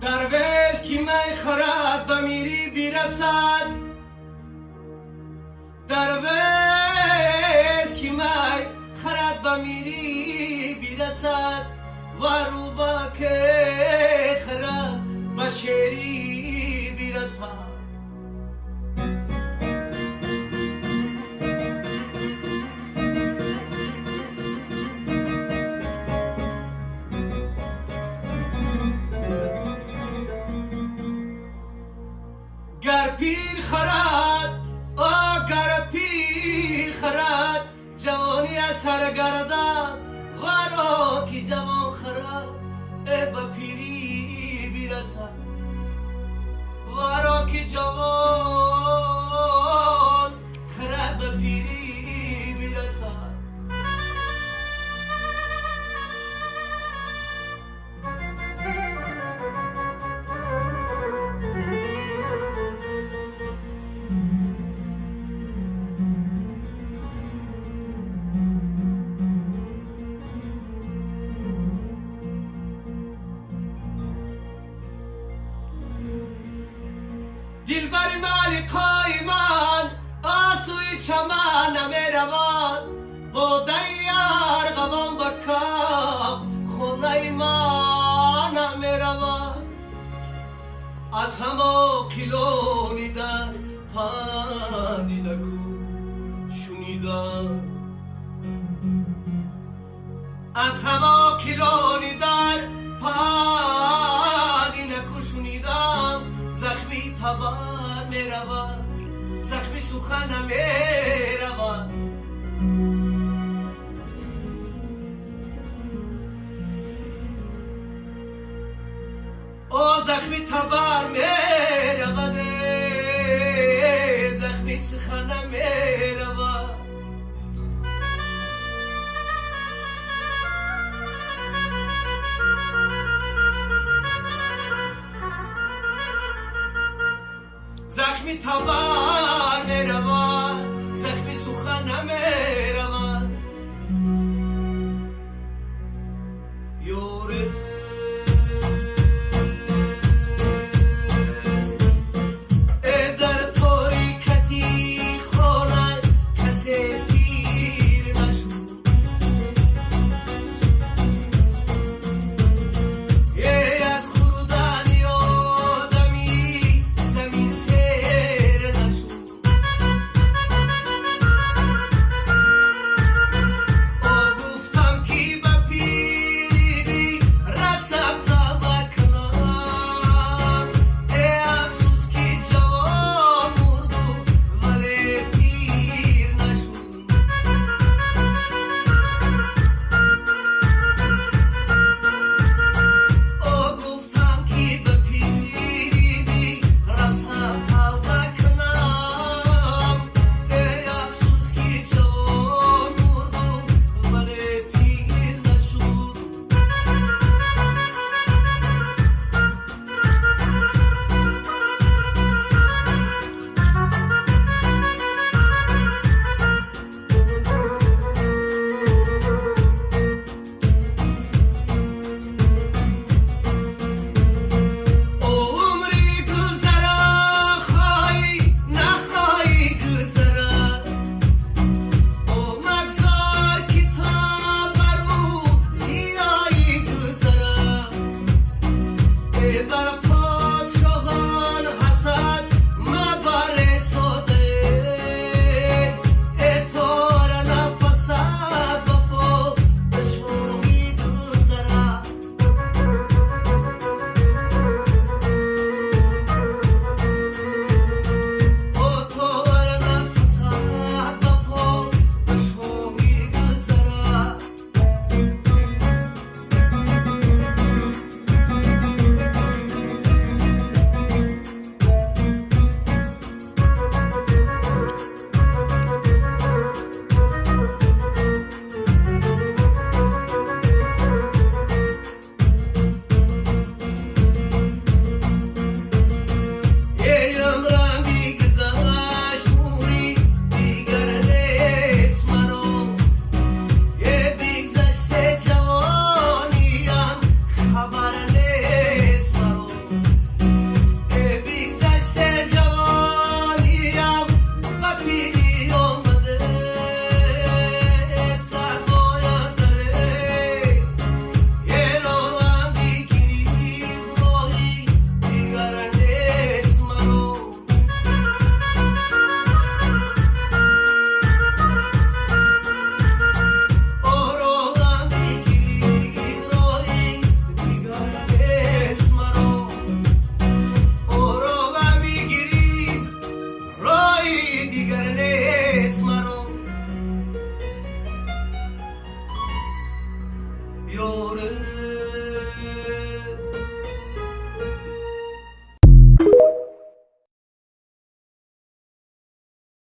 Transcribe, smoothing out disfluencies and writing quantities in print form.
درویش کی می خورد بمیری بیرسد، درویش کی می خورد بمیری بیرسد، و روبا که خورد بشیری بیرسد. گر پیر خرد گر پیر خرد جوانی از سر گردد، ورا کی جوان خرد به پیری بیرسد، ورا کی جوان خرد به پیری بیرسد. دلبر مالکای من آسوی چمن می رواد، با دیار غمم بکف خونه من می رواد. از همه کلونی در پندی نکو شنیدم، از همه کلونی در پندی نکو شنیدم. زخمی تبان می رواد، زخمی سخن می رواد. او زخمی تبان می رواد، زخمی سخن می رواد. زخمی تبان می رواد، زخمی سخن می